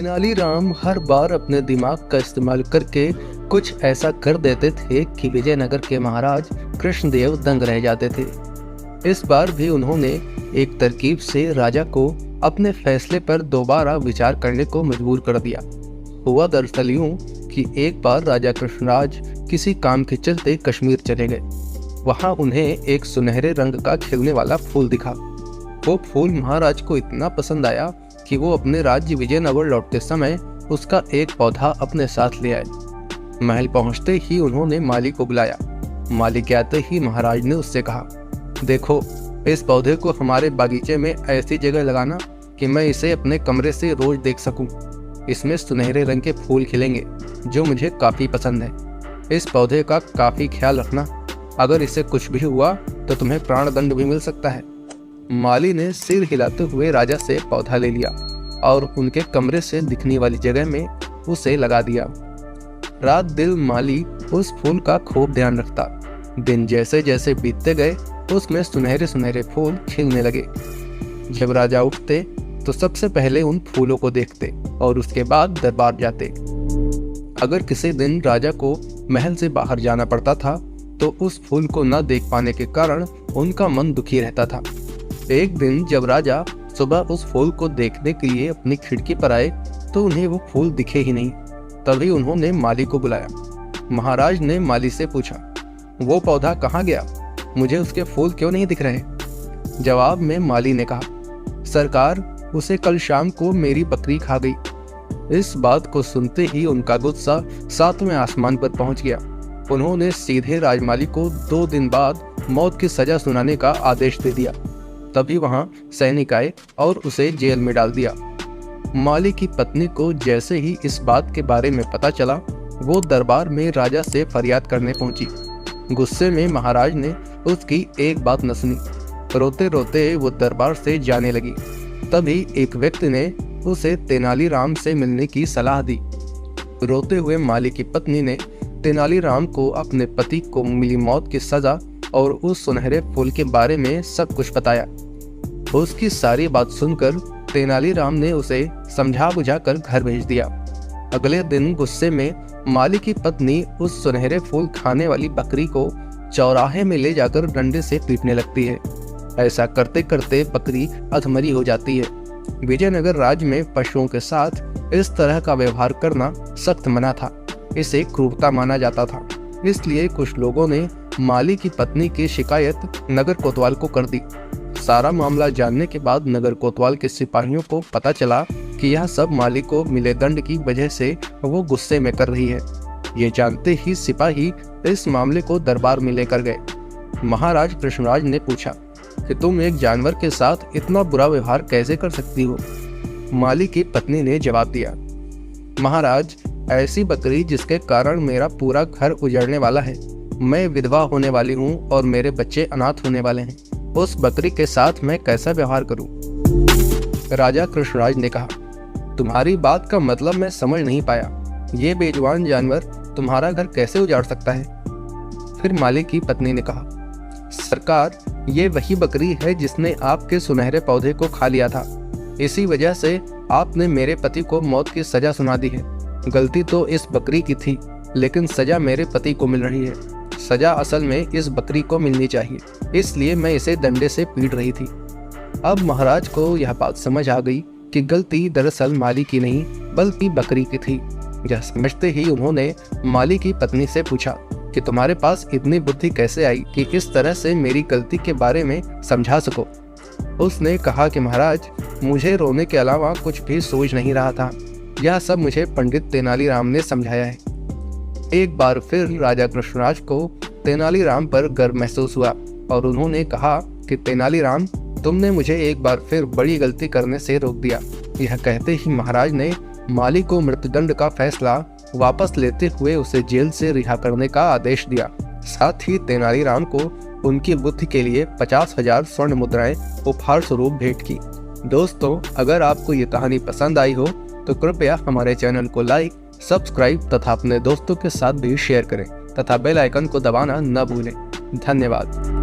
तेनालीराम हर बार अपने दिमाग का इस्तेमाल करके कुछ ऐसा कर देते थे कि विजयनगर के महाराज कृष्णदेव दंग रह जाते थे। इस बार भी उन्होंने एक तरकीब से राजा को अपने फैसले पर दोबारा विचार करने को मजबूर कर दिया। हुआ दरअसल यूं कि एक बार राजा कृष्णराज किसी काम के चलते कश्मीर चले गए। वहां उन्हें एक सुनहरे रंग का खिलने वाला फूल दिखा। वो फूल महाराज को इतना पसंद आया कि वो अपने राज्य विजयनगर लौटते समय उसका एक पौधा अपने साथ ले आए। महल पहुंचते ही उन्होंने माली को बुलाया। माली के आते ही महाराज ने उससे कहा, देखो, इस पौधे को हमारे बागीचे में ऐसी जगह लगाना कि मैं इसे अपने कमरे से रोज देख सकूं। इसमें सुनहरे रंग के फूल खिलेंगे जो मुझे काफी पसंद है। इस पौधे का काफी ख्याल रखना, अगर इसे कुछ भी हुआ तो तुम्हें प्राण दंड भी मिल सकता है। माली ने सिर हिलाते हुए राजा से पौधा ले लिया और उनके कमरे से दिखने वाली जगह में उसे लगा दिया। रात दिन माली उस फूल का खूब ध्यान रखता। दिन जैसे जैसे बीतते गए उसमें सुनहरे सुनहरे फूल खिलने लगे। जब राजा उठते तो सबसे पहले उन फूलों को देखते और उसके बाद दरबार जाते। अगर किसी दिन राजा को महल से बाहर जाना पड़ता था तो उस फूल को न देख पाने के कारण उनका मन दुखी रहता था। एक दिन जब राजा सुबह उस फूल को देखने के लिए अपनी खिड़की पर आए तो उन्हें वो फूल दिखे ही नहीं। तभी उन्होंने माली को बुलाया। महाराज ने माली से पूछा, वो पौधा कहाँ गया? मुझे उसके फूल क्यों नहीं दिख रहे? जवाब में माली ने कहा, सरकार, उसे कल शाम को मेरी बकरी खा गई। इस बात को सुनते ही उनका गुस्सा 7वें आसमान पर पहुंच गया। उन्होंने सीधे राजमाली को 2 दिन बाद मौत की सजा सुनाने का आदेश दे दिया। तभी वहां सैनिक आए और उसे जेल में डाल दिया। माली की पत्नी को जैसे ही इस बात के बारे में पता चला, वो दरबार में राजा से फरियाद करने पहुंची। गुस्से में महाराज ने उसकी एक बात न सुनी। रोते रोते वो दरबार से जाने लगी। तभी एक व्यक्ति ने उसे तेनालीराम से मिलने की सलाह दी। रोते हुए माली की पत्नी ने तेनालीराम को अपने पति को मिली मौत की सजा और उस सुनहरे फूल के बारे में सब कुछ बताया। उसकी सारी बात सुनकर तेनालीराम ने उसे समझा बुझाकर घर भेज दिया। अगले दिन गुस्से में माली की पत्नी उस सुनहरे फूल खाने वाली बकरी को चौराहे में ले जाकर डंडे से पीटने लगती है। ऐसा करते करते बकरी अधमरी हो जाती है। विजयनगर राज्य में पशुओं के साथ इस तरह का व्यवहार करना सख्त मना था। इसे क्रूरता माना जाता था। इसलिए कुछ लोगों ने माली की पत्नी की शिकायत नगर कोतवाल को कर दी। सारा मामला जानने के बाद नगर कोतवाल के सिपाहियों को पता चला कि यह सब माली को मिले दंड की वजह से वो गुस्से में कर रही है। ये जानते ही सिपाही इस मामले को दरबार में लेकर गए। महाराज कृष्णराज ने पूछा कि तुम एक जानवर के साथ इतना बुरा व्यवहार कैसे कर सकती हो? माली की पत्नी ने जवाब दिया, महाराज, ऐसी बकरी जिसके कारण मेरा पूरा घर उजड़ने वाला है, मैं विधवा होने वाली हूँ और मेरे बच्चे अनाथ होने वाले हैं, उस बकरी के साथ मैं कैसा व्यवहार करूं? राजा कृष्णराज ने कहा, तुम्हारी बात का मतलब मैं समझ नहीं पाया। ये बेजुबान जानवर तुम्हारा घर कैसे उजाड़ सकता है? फिर माली की पत्नी ने कहा, सरकार, ये वही बकरी है जिसने आपके सुनहरे पौधे को खा लिया था। इसी वजह से आपने मेरे पति को मौत की सजा सुना दी है। गलती तो इस बकरी की थी, लेकिन सजा मेरे पति को मिल रही है। सजा असल में इस बकरी को मिलनी चाहिए, इसलिए मैं इसे डंडे से पीट रही थी। अब महाराज को यह बात समझ आ गई कि गलती दरअसल माली की नहीं बल्कि बकरी की थी। यह समझते ही उन्होंने माली की पत्नी से पूछा कि तुम्हारे पास इतनी बुद्धि कैसे आई कि इस तरह से मेरी गलती के बारे में समझा सको? उसने कहा कि महाराज, मुझे रोने के अलावा कुछ भी सोच नहीं रहा था। यह सब मुझे पंडित तेनालीराम ने समझाया है। एक बार फिर राजा कृष्णराज को तेनालीराम पर गर्व महसूस हुआ और उन्होंने कहा कि तेनालीराम, तुमने मुझे एक बार फिर बड़ी गलती करने से रोक दिया। यह कहते ही महाराज ने माली को मृत्युदंड का फैसला वापस लेते हुए उसे जेल से रिहा करने का आदेश दिया। साथ ही तेनालीराम को उनकी बुद्धि के लिए 50,000 स्वर्ण मुद्राएं उपहार स्वरूप भेंट की। दोस्तों, अगर आपको ये कहानी पसंद आई हो तो कृपया हमारे चैनल को लाइक, सब्सक्राइब तथा अपने दोस्तों के साथ भी शेयर करें तथा बेल आइकन को दबाना न भूलें। धन्यवाद।